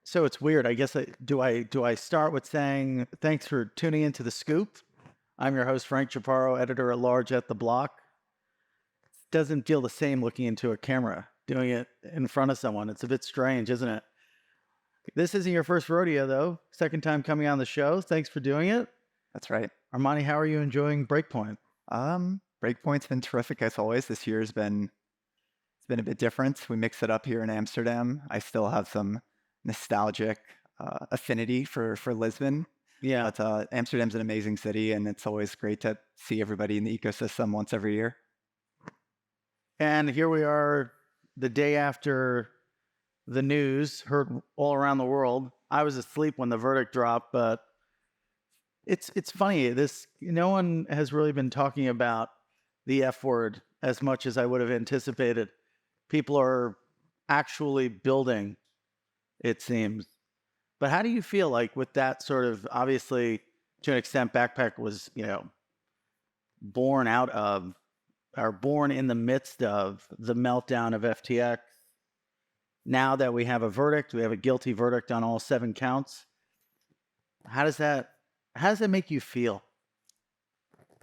So it's weird. I guess do I start with saying thanks for tuning into The Scoop? I'm your host, Frank Chaparro, editor at large at The Block. Doesn't feel the same looking into a camera, doing it in front of someone. It's a bit strange, isn't it? This isn't your first rodeo, though. Second time coming on the show. Thanks for doing it. That's right. Armani, how are you enjoying Breakpoint? Breakpoint's been terrific as always. This year's been it's been a bit different. We mix it up here in Amsterdam. I still have some nostalgic affinity for Lisbon, Yeah. but Amsterdam's an amazing city, and it's always great to see everybody in the ecosystem once every year. And here we are the day after the news heard all around the world. I was asleep when the verdict dropped, but it's funny. No one has really been talking about the F word as much as I would have anticipated. People are actually building, it seems. But how do you feel like with that sort of, obviously to an extent, Backpack was, born out of or born in the midst of the meltdown of FTX. Now that we have a verdict, we have a guilty verdict on all 7 counts. How does that make you feel?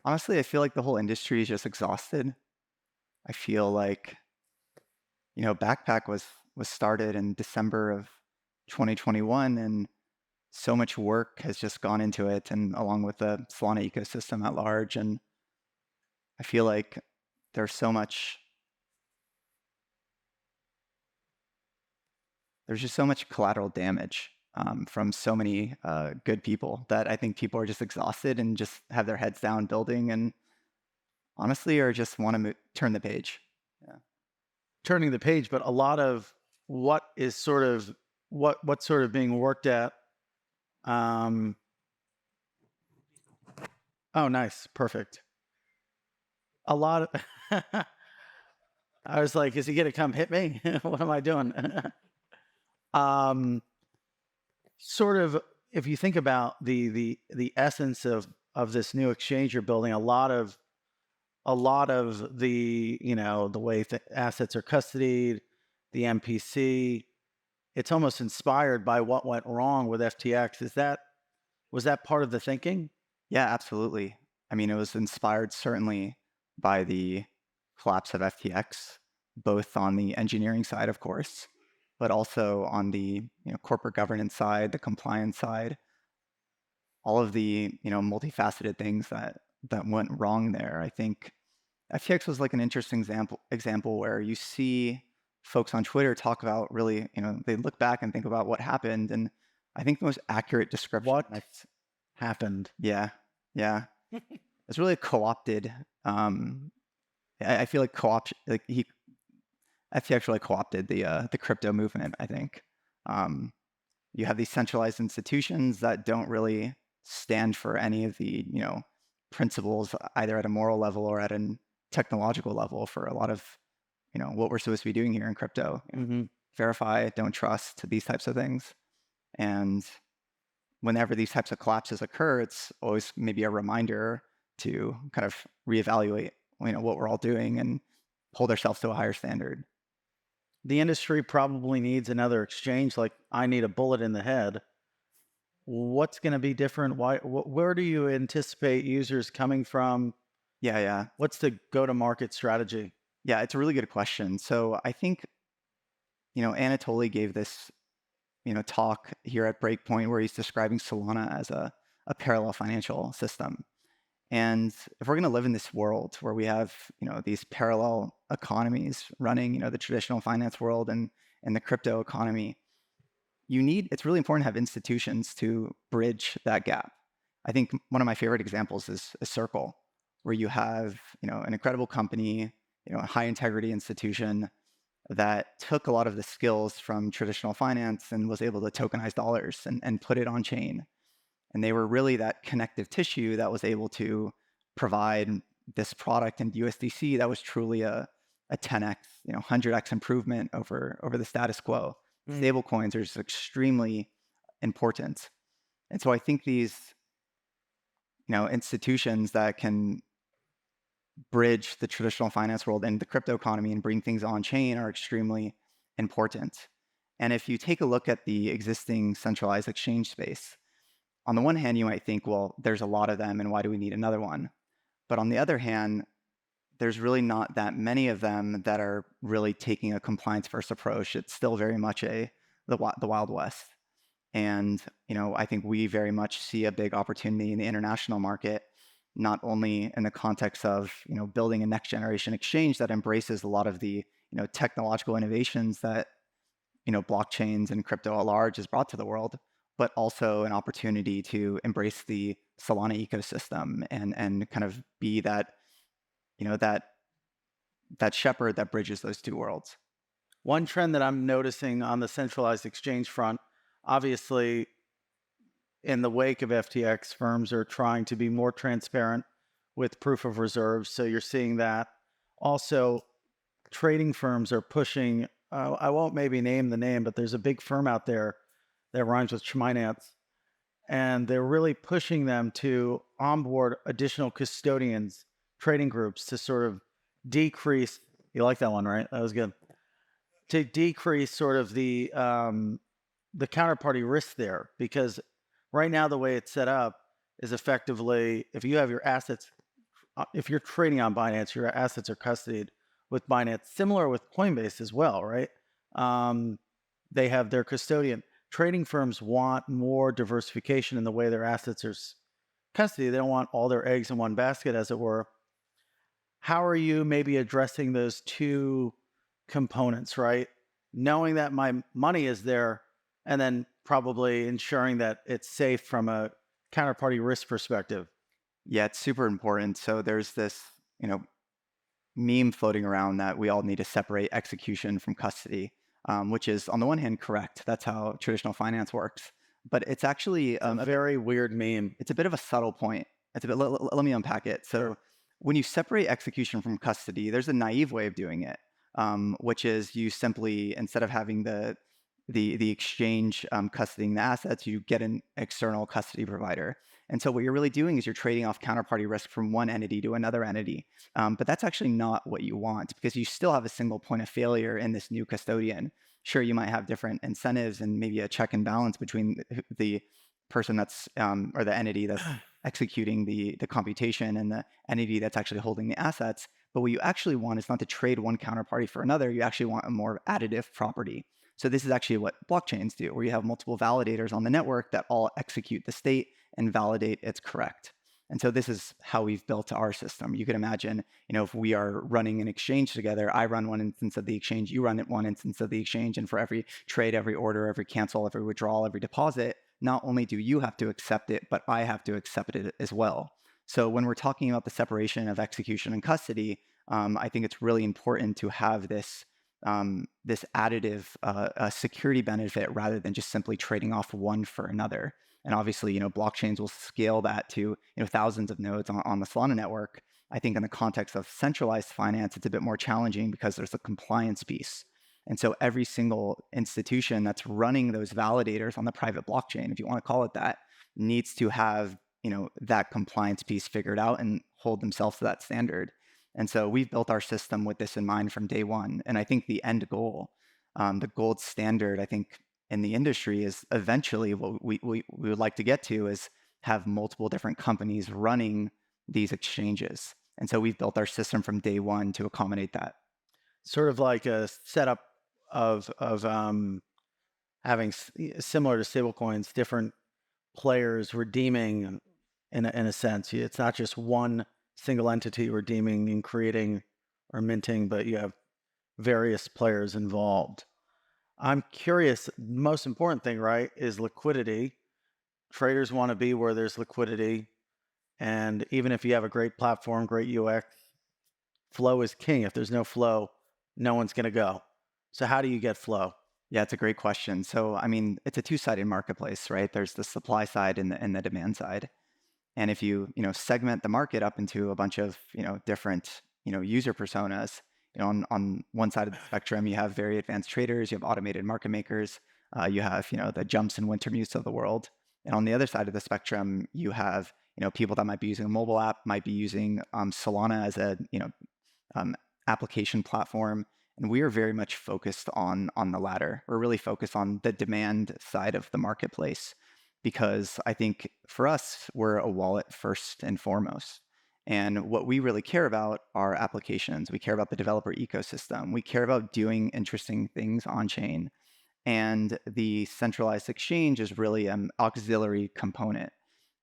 Honestly, I feel like the whole industry is just exhausted. I feel like, Backpack was started in December of 2021, and so much work has just gone into it, and along with the Solana ecosystem at large. And I feel like there's so much, there's just so much collateral damage from so many good people that I think people are just exhausted and just have their heads down building, and honestly, or just want to turn the page. Yeah. Turning the page, but a lot of what is sort of what's sort of being worked at. Oh, nice, perfect. A lot of. I was like, is he gonna come hit me? What am I doing? um, Sort of. If you think about the essence of this new exchange you're building, a lot of the way assets are custodied, the MPC, it's almost inspired by what went wrong with FTX. Was that part of the thinking? Yeah, absolutely. I mean, it was inspired certainly by the collapse of FTX, both on the engineering side, of course, but also on the corporate governance side, the compliance side, all of the multifaceted things that went wrong there. I think FTX was like an interesting example where you see folks on Twitter talk about really, they look back and think about what happened, and I think the most accurate description. What happened? Yeah, yeah, it's really co-opted. I feel like co-option, like FTX really co-opted the crypto movement. I think you have these centralized institutions that don't really stand for any of the principles, either at a moral level or at a technological level, for a lot of what we're supposed to be doing here in crypto. Mm-hmm. Verify, don't trust, these types of things. And whenever these types of collapses occur, it's always maybe a reminder to kind of reevaluate what we're all doing and hold ourselves to a higher standard. The industry probably needs another exchange. Like, I need a bullet in the head. What's going to be different? Where do you anticipate users coming from? Yeah. What's the go-to-market strategy? Yeah, it's a really good question. So I think, Anatoly gave this, talk here at Breakpoint where he's describing Solana as a parallel financial system. And if we're going to live in this world where we have, these parallel economies running, the traditional finance world and the crypto economy, it's really important to have institutions to bridge that gap. I think one of my favorite examples is a Circle, where you have, an incredible company, a high integrity institution that took a lot of the skills from traditional finance and was able to tokenize dollars and put it on chain. And they were really that connective tissue that was able to provide this product in USDC that was truly a 10x, 100x improvement over the status quo. Stable coins are just extremely important. And so I think these, institutions that can bridge the traditional finance world and the crypto economy and bring things on chain are extremely important. And if you take a look at the existing centralized exchange space, on the one hand, you might think, well, there's a lot of them, and why do we need another one? But on the other hand, there's really not that many of them that are really taking a compliance first approach. It's still very much the Wild West. And I think we very much see a big opportunity in the international market, not only in the context of building a next generation exchange that embraces a lot of the technological innovations that blockchains and crypto at large has brought to the world, but also an opportunity to embrace the Solana ecosystem and kind of be that that shepherd that bridges those two worlds. One trend that I'm noticing on the centralized exchange front, obviously, in the wake of FTX, firms are trying to be more transparent with proof of reserves. So you're seeing that. Also, trading firms are pushing, I won't maybe name the name, but there's a big firm out there that rhymes with Schmeinance, and they're really pushing them to onboard additional custodians, trading groups to sort of decrease. You like that one, right? That was good. To decrease sort of the counterparty risk there, because right now the way it's set up is effectively if you have your assets, if you're trading on Binance, your assets are custodied with Binance, similar with Coinbase as well, right? They have their custodian. Trading firms want more diversification in the way their assets are custody. They don't want all their eggs in one basket, as it were. How are you maybe addressing those two components, right? Knowing that my money is there and then probably ensuring that it's safe from a counterparty risk perspective. Yeah, it's super important. So there's this, meme floating around that we all need to separate execution from custody, which is on the one hand correct. That's how traditional finance works. But it's actually a very weird meme. It's a bit of a subtle point. It's a bit. Let me unpack it. So Sure. when you separate execution from custody, there's a naive way of doing it, which is you simply instead of having the exchange custodying the assets, you get an external custody provider. And so what you're really doing is you're trading off counterparty risk from one entity to another entity. But that's actually not what you want because you still have a single point of failure in this new custodian. Sure, you might have different incentives and maybe a check and balance between the person that's or the entity that's executing the computation and the entity that's actually holding the assets. But what you actually want is not to trade one counterparty for another. You actually want a more additive property. So this is actually what blockchains do, where you have multiple validators on the network that all execute the state and validate it's correct. And so this is how we've built our system. You can imagine, if we are running an exchange together, I run one instance of the exchange, you run one instance of the exchange, and for every trade, every order, every cancel, every withdrawal, every deposit, not only do you have to accept it, but I have to accept it as well. So when we're talking about the separation of execution and custody, I think it's really important to have this additive security benefit rather than just simply trading off one for another. And obviously, blockchains will scale that to thousands of nodes on the Solana network. I think in the context of centralized finance, it's a bit more challenging because there's a compliance piece. And so every single institution that's running those validators on the private blockchain, if you want to call it that, needs to have that compliance piece figured out and hold themselves to that standard. And so we've built our system with this in mind from day one. And I think the end goal, the gold standard, I think in the industry is eventually what we would like to get to is have multiple different companies running these exchanges. And so we've built our system from day one to accommodate that. Sort of like a setup of having similar to stablecoins, different players redeeming in a sense. It's not just one single entity redeeming and creating or minting, but you have various players involved. I'm curious, most important thing, right, is liquidity. Traders want to be where there's liquidity. And even if you have a great platform, great UX, flow is king. If there's no flow, no one's going to go. So how do you get flow? Yeah, it's a great question. So, I mean, it's a two-sided marketplace, right? There's the supply side and the demand side. And if you, segment the market up into a bunch of, different, user personas, on one side of the spectrum, you have very advanced traders, you have automated market makers, you have, the Jumps and Wintermutes of the world. And on the other side of the spectrum, you have, people that might be using a mobile app, might be using Solana as a, application platform. And we are very much focused on the latter. We're really focused on the demand side of the marketplace because I think for us, we're a wallet first and foremost. And what we really care about are applications. We care about the developer ecosystem. We care about doing interesting things on chain. And the centralized exchange is really an auxiliary component.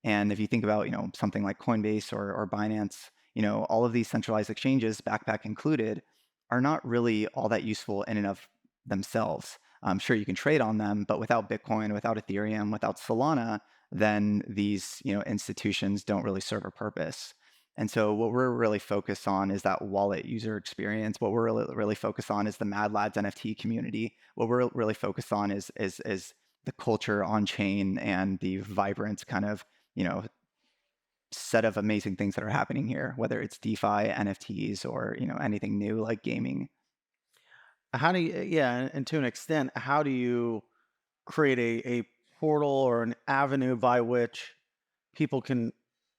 And if you think about, something like Coinbase or Binance, all of these centralized exchanges, Backpack included, are not really all that useful in and of themselves. I'm sure you can trade on them, but without Bitcoin, without Ethereum, without Solana, then these, institutions don't really serve a purpose. And so what we're really focused on is that wallet user experience. What we're really focused on is the Mad Lads NFT community. What we're really focused on is the culture on chain and the vibrant kind of, you know, set of amazing things that are happening here, whether it's DeFi, NFTs, or anything new like gaming. How do you, yeah, and to an extent, how do you create a portal or an avenue by which people can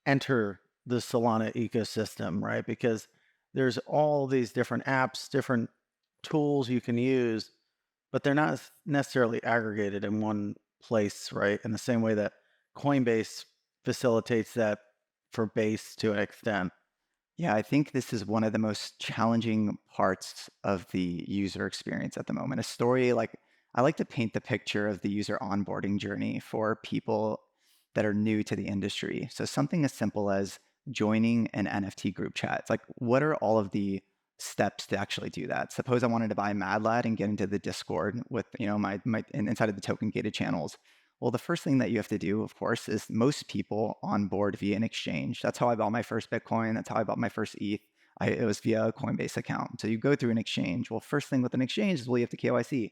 enter the Solana ecosystem, right? Because there's all these different apps, different tools you can use, but they're not necessarily aggregated in one place, right? In the same way that Coinbase facilitates that for Base to an extent. Yeah, I think this is one of the most challenging parts of the user experience at the moment. A story like I like to paint the picture of the user onboarding journey for people that are new to the industry. So something as simple as joining an NFT group chat. It's like, what are all of the steps to actually do that? Suppose I wanted to buy Mad Lad and get into the Discord with, my inside of the token gated channels. Well, the first thing that you have to do, of course, is most people onboard via an exchange. That's how I bought my first Bitcoin. That's how I bought my first ETH. It was via a Coinbase account. So you go through an exchange. Well, first thing with an exchange is, well, you have to KYC.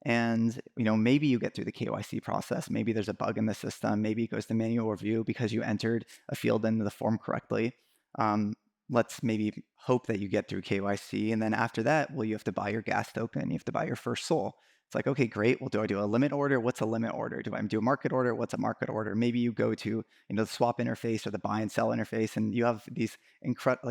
And maybe you get through the KYC process. Maybe there's a bug in the system. Maybe it goes to manual review because you entered a field into the form correctly. Um, let's maybe hope that you get through KYC. And then after that, well, you have to buy your gas token. You have to buy your first SOL. It's like, okay, great. Well, do I do a limit order? What's a limit order? Do I do a market order? What's a market order? Maybe you go to the swap interface or the buy and sell interface, and you have these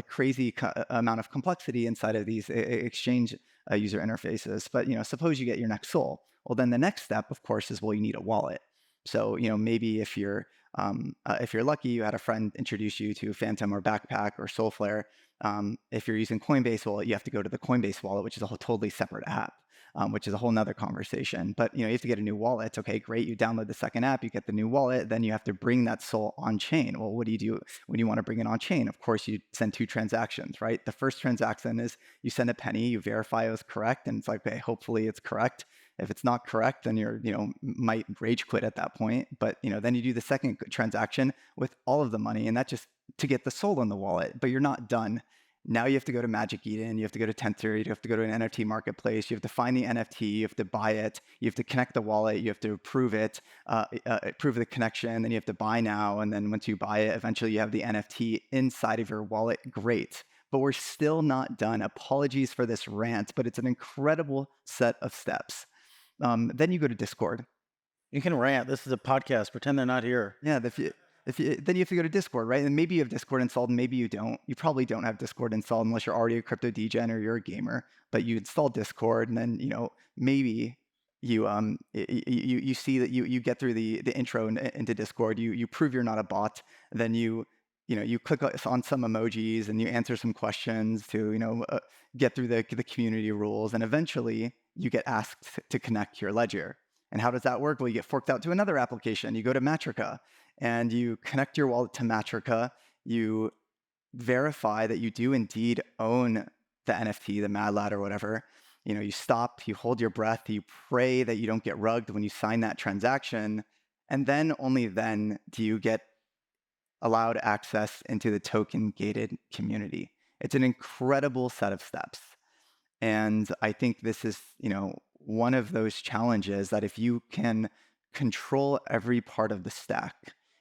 crazy amount of complexity inside of these exchange user interfaces. But suppose you get your next SOL. Well, then the next step, of course, is, well, you need a wallet. So maybe if you're lucky, you had a friend introduce you to Phantom or Backpack or Soulflare. If you're using Coinbase, well, you have to go to the Coinbase wallet, which is a totally separate app. Which is a whole nother conversation. But you have to get a new wallet. Okay, great. You download the second app, you get the new wallet, then you have to bring that SOL on chain. Well, what do you do when you want to bring it on chain? Of course, you send two transactions, right? The first transaction is you send a penny, you verify it was correct, and it's like, okay, hopefully it's correct. If it's not correct, then you're, might rage quit at that point. But then you do the second transaction with all of the money, and that just to get the SOL in the wallet. But you're not done. Now you have to go to Magic Eden, you have to go to 1030, you have to go to an NFT marketplace, you have to find the NFT, you have to buy it, you have to connect the wallet, you have to approve it, approve the connection, then you have to buy now, and then once you buy it, eventually you have the NFT inside of your wallet. Great. But we're still not done. Apologies for this rant, but it's an incredible set of steps. Then you go to Discord. You can rant. This is a podcast. Pretend they're not here. Yeah, then you have to go to Discord, right? And maybe you have Discord installed, and maybe you don't. You probably don't have Discord installed unless you're already a crypto degen or you're a gamer. But you install Discord, and then maybe you see that you get through the intro into Discord. You prove you're not a bot. Then you click on some emojis and you answer some questions to get through the community rules, and eventually you get asked to connect your ledger. And how does that work? Well, you get forked out to another application. You go to Matrica and you connect your wallet to Matrica. You verify that you do indeed own the NFT, the Mad Lad or whatever. You stop, you hold your breath, you pray that you don't get rugged when you sign that transaction. And then only then do you get allowed access into the token gated community. It's an incredible set of steps. And I think this is, one of those challenges that if you can control every part of the stack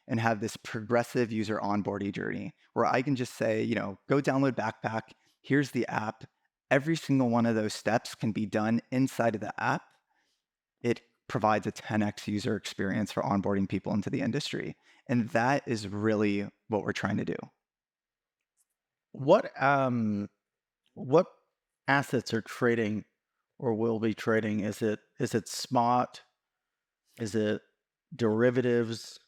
and have this progressive user onboarding journey where I can just say, go download Backpack, here's the app. Every single one of those steps can be done inside of the app. It provides a 10x user experience for onboarding people into the industry. And that is really what we're trying to do. What assets are trading or will be trading? Is it spot? Is it derivatives,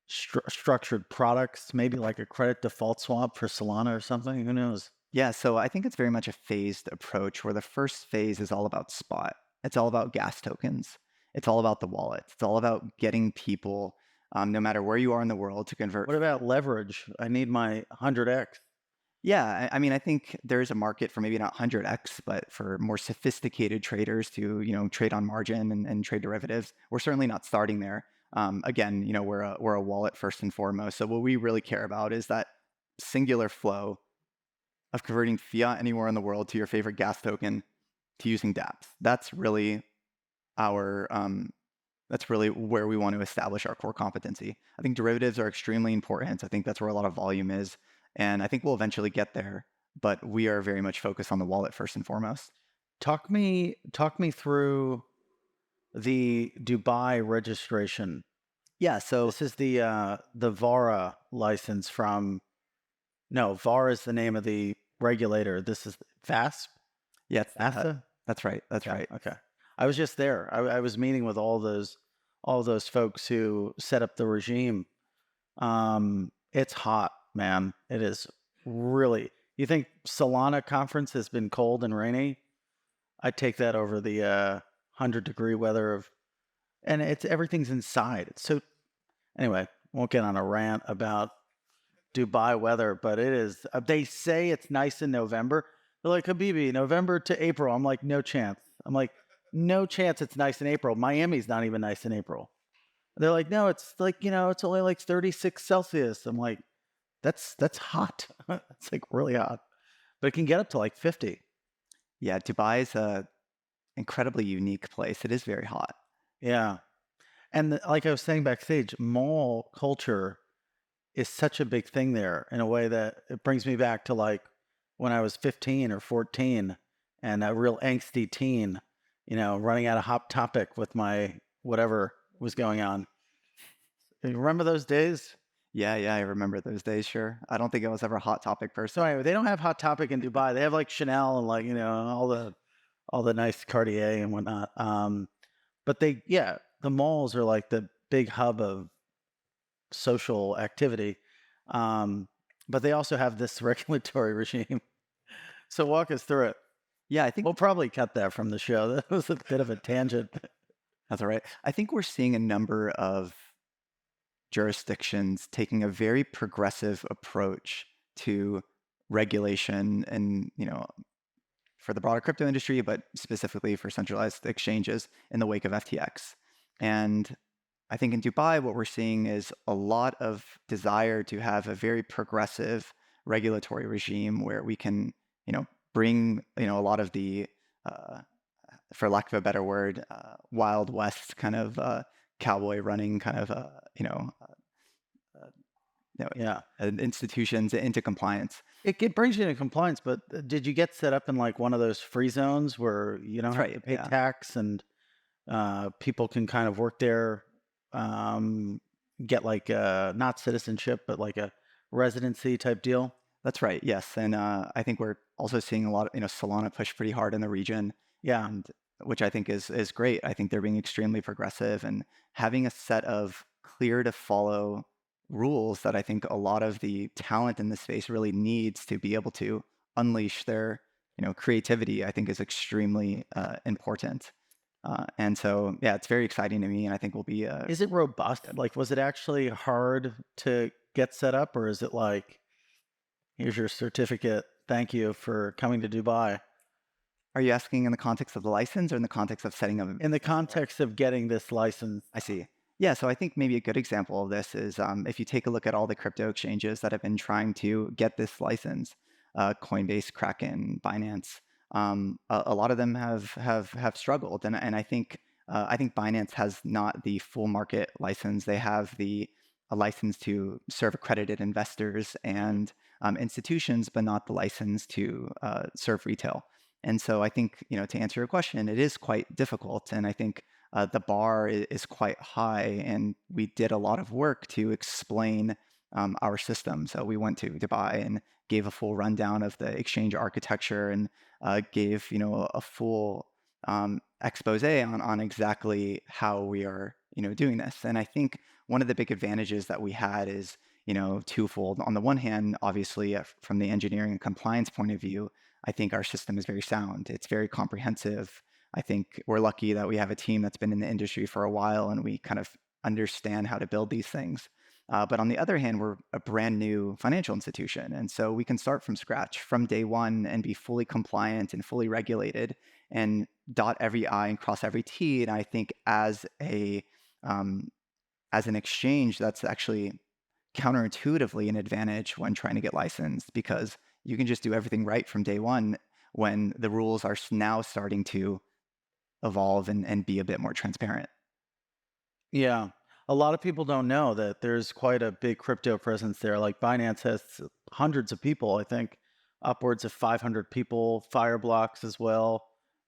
structured products, maybe like a credit default swap for Solana or something? Who knows? Yeah, so I think it's very much a phased approach where the first phase is all about spot. It's all about gas tokens. It's all about the wallet. It's all about getting people, no matter where you are in the world, to convert. What about leverage? I need my 100x. Yeah, I mean, I think there is a market for maybe not 100x, but for more sophisticated traders to, trade on margin and trade derivatives. We're certainly not starting there. Again, we're a wallet first and foremost. So what we really care about is that singular flow of converting fiat anywhere in the world to your favorite gas token to using dApps. Our that's really where we want to establish our core competency. I think derivatives are extremely important. I think that's where a lot of volume is, and I think we'll eventually get there. But we are very much focused on the wallet first and foremost. Talk me through the Dubai registration. Yeah. So This is the VARA license from. No, VARA is the name of the regulator. This is FASP. yeah, FASA. that's right. That's Yeah, right. okay. I was just there. I was meeting with all those folks who set up the regime. It's hot, man. It is really. You think Solana conference has been cold and rainy? I'd take that over the 100-degree weather of, and everything's inside. It's so. Anyway, won't get on a rant about Dubai weather, but it is. They say it's nice in November. They're like, Habibi, November to April. I'm like, no chance. I'm like, no chance it's nice in April. Miami's not even nice in April. They're like, no, it's like, it's only like 36 Celsius. I'm like, that's hot. It's like really hot. But it can get up to like 50. Yeah, Dubai is a incredibly unique place. It is very hot. Yeah. And like I was saying backstage, mall culture is such a big thing there in a way that it brings me back to like when I was 15 or 14 and a real angsty teen, running out of Hot Topic with my whatever was going on. You remember those days? Yeah, I remember those days. Sure. I don't think I was ever a hot topic person. So anyway, they don't have Hot Topic in Dubai. They have like Chanel and like, all the nice Cartier and whatnot. But the malls are like the big hub of social activity. But they also have this regulatory regime. So walk us through it. Yeah, I think We'll probably cut that from the show. That was a bit of a tangent. that's all right. I think we're seeing a number of jurisdictions taking a very progressive approach to regulation and, for the broader crypto industry, but specifically for centralized exchanges in the wake of FTX. And I think in Dubai, what we're seeing is a lot of desire to have a very progressive regulatory regime where we can, bring, a lot of the, for lack of a better word, Wild West kind of cowboy running kind of, Yeah. institutions into compliance. It brings you into compliance, but did you get set up in like one of those free zones where you don't That's have to right. pay Yeah. tax and people can kind of work there, get like not citizenship, but like a residency type deal? That's right. Yes. And I think we're also seeing a lot of, Solana push pretty hard in the region, Yeah. and which I think is great. I think they're being extremely progressive and having a set of clear to follow rules that I think a lot of the talent in this space really needs to be able to unleash their, creativity, I think is extremely important. And so, yeah, it's very exciting to me, and I think will be. Is it robust? Like, was it actually hard to get set up, or is it like, here's your certificate, thank you for coming to Dubai? Are you asking in the context of the license or in the context of setting up? In the context of getting this license. I see. Yeah, so I think maybe a good example of this is if you take a look at all the crypto exchanges that have been trying to get this license, Coinbase, Kraken, Binance, a lot of them have struggled, and I think Binance has not the full market license. They have a license to serve accredited investors and institutions, but not the license to serve retail. And so I think, to answer your question, it is quite difficult, and I think the bar is quite high, and we did a lot of work to explain our system. So we went to Dubai and gave a full rundown of the exchange architecture and gave a full expose on exactly how we are doing this. And I think one of the big advantages that we had is twofold. On the one hand, obviously, from the engineering and compliance point of view, I think our system is very sound. It's very comprehensive. I think we're lucky that we have a team that's been in the industry for a while and we kind of understand how to build these things. But on the other hand, we're a brand new financial institution. And so we can start from scratch from day one and be fully compliant and fully regulated and dot every I and cross every T. And I think um, as an exchange, that's actually counterintuitively an advantage when trying to get licensed because you can just do everything right from day one when the rules are now starting to evolve and be a bit more transparent. Yeah. A lot of people don't know that there's quite a big crypto presence there. Like Binance has hundreds of people, I think upwards of 500 people, Fireblocks as well.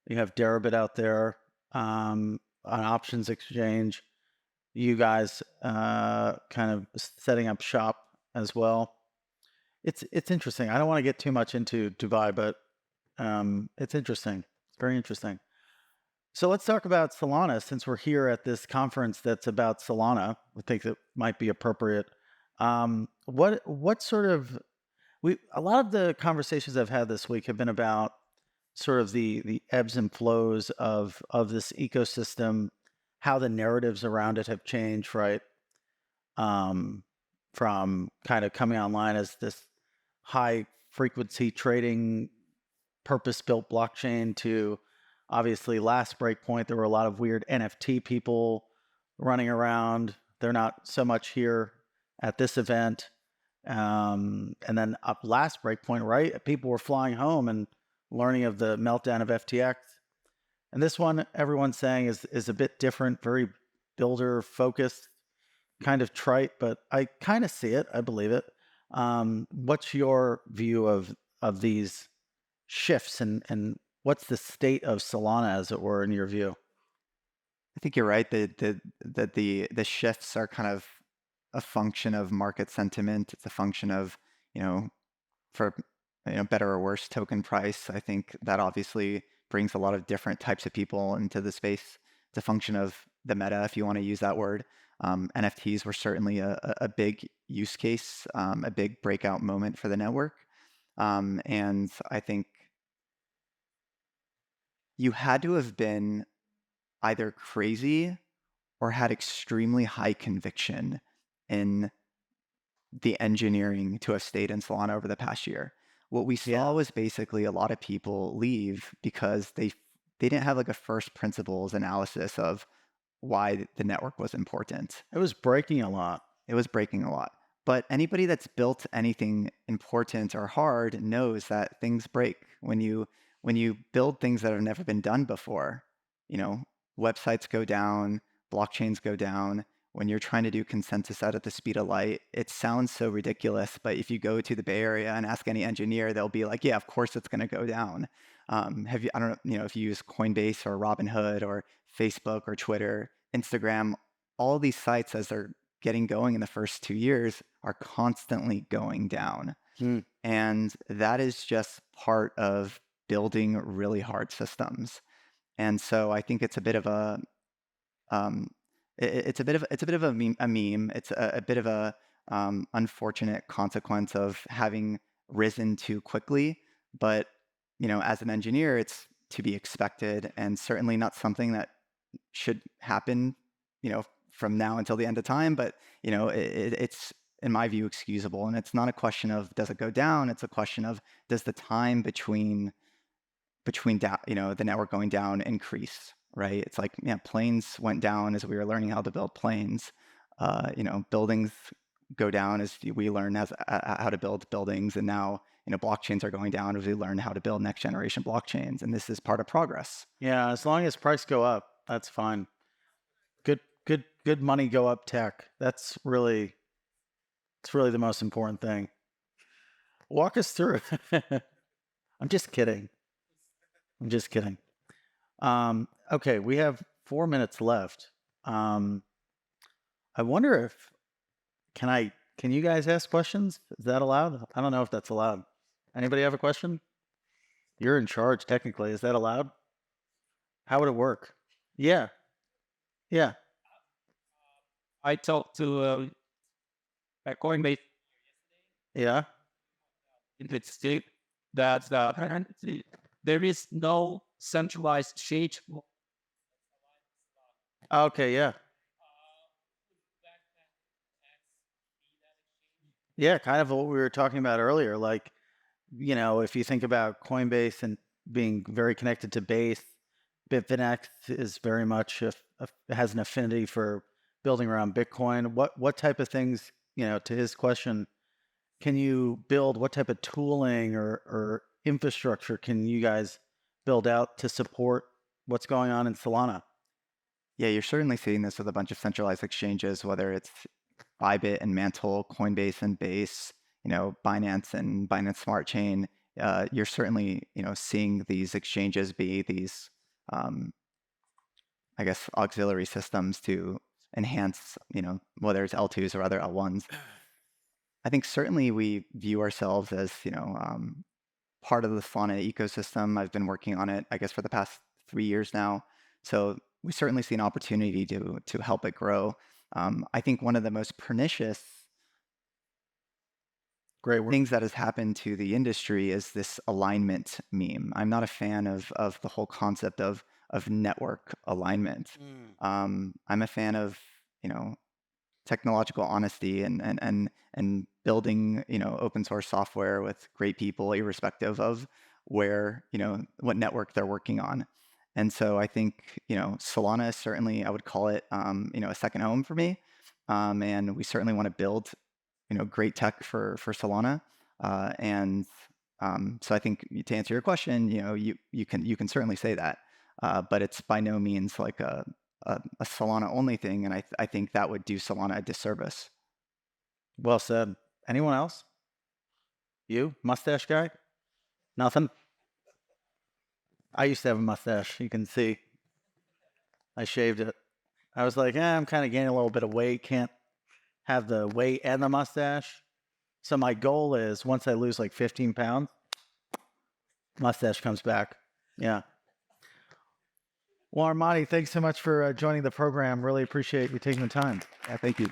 You have Deribit out there, an options exchange. You guys kind of setting up shop as well. It's interesting. I don't want to get too much into Dubai, but it's interesting. It's very interesting. So let's talk about Solana since we're here at this conference that's about Solana. I think that might be appropriate. What sort of a lot of the conversations I've had this week have been about sort of the ebbs and flows of this ecosystem, how the narratives around it have changed, right? Um, from kind of coming online as this high frequency trading purpose built blockchain to obviously last Breakpoint, there were a lot of weird NFT people running around. They're not so much here at this event. And then up last Breakpoint, right? People were flying home and learning of the meltdown of FTX. And this one, everyone's saying is a bit different, very builder focused, kind of trite, but I kind of see it. I believe it. What's your view of these shifts and what's the state of Solana, as it were, in your view? I think you're right that the shifts are kind of a function of market sentiment. It's a function of, you know, for better or worse token price. I think that obviously brings a lot of different types of people into the space. It's a function of the meta, if you want to use that word. NFTs were certainly a big use case, a big breakout moment for the network. And I think you had to have been either crazy or had extremely high conviction in the engineering to have stayed in Solana over the past year. What we saw Yeah, was basically a lot of people leave because they didn't have like a first principles analysis of why the network was important. it was breaking a lot. It was breaking a lot. But anybody that's built anything important or hard knows that things break when you build things that have never been done before. You know, websites go down, blockchains go down. When you're trying to do consensus out at the speed of light, it sounds so ridiculous. But if you go to the Bay Area and ask any engineer, they'll be like, "Yeah, of course it's going to go down." Have you? I don't know. If you use Coinbase or Robinhood or Facebook or Twitter, Instagram, all these sites as they're getting going in the first 2 years are constantly going down. Hmm. And that is just part of building really hard systems. And so I think it's a bit of a um, it's a bit of a meme. It's a bit of a unfortunate consequence of having risen too quickly. But as an engineer, it's to be expected, and certainly not something that should happen, from now until the end of time. But it's in my view excusable, and it's not a question of does it go down. It's a question of does the time between the network going down increase, right? It's like, yeah, planes went down as we were learning how to build planes. Buildings go down as we learn how to build buildings, and now blockchains are going down as we learn how to build next generation blockchains, and this is part of progress. Yeah, as long as price go up, that's fine. Good money go up tech. It's really the most important thing. Walk us through. I'm just kidding. I'm just kidding. Okay, we have 4 minutes left. I wonder if can I Can you guys ask questions? Is that allowed? I don't know if that's allowed. Anybody have a question? You're in charge technically. Is that allowed? How would it work? Yeah. Yeah. I talked to Coinbase Yeah. investigate that there is no centralized exchange. Okay. Yeah. Yeah. Kind of what we were talking about earlier. Like, if you think about Coinbase and being very connected to Base, Bitfinex is very much has an affinity for building around Bitcoin. What type of things, to his question, can you build? What type of tooling or infrastructure can you guys build out to support what's going on in Solana? Yeah, you're certainly seeing this with a bunch of centralized exchanges, whether it's Bybit and Mantle, Coinbase and Base, Binance and Binance Smart Chain. You're certainly, seeing these exchanges be these, I guess, auxiliary systems to enhance, whether it's L2s or other L1s. I think certainly we view ourselves as, part of the Solana ecosystem. I've been working on it, I guess, for the past 3 years now. So we certainly see an opportunity to help it grow. I think one of the most pernicious Great work. things that has happened to the industry is this alignment meme. I'm not a fan of the whole concept of network alignment. I'm a fan of technological honesty and building open source software with great people, irrespective of where what network they're working on. And so I think Solana is certainly, I would call it a second home for me. And we certainly want to build great tech for Solana. And so I think to answer your question, you can certainly say that, but it's by no means like a Solana only thing, and I think that would do Solana a disservice. Well said. Anyone else? You, mustache guy? Nothing? I used to have a mustache. You can see. I shaved it. I was like, I'm kind of gaining a little bit of weight. Can't have the weight and the mustache. So my goal is once I lose like 15 pounds, mustache comes back. Yeah. Well, Armani, thanks so much for joining the program. Really appreciate you taking the time. Yeah, thank you.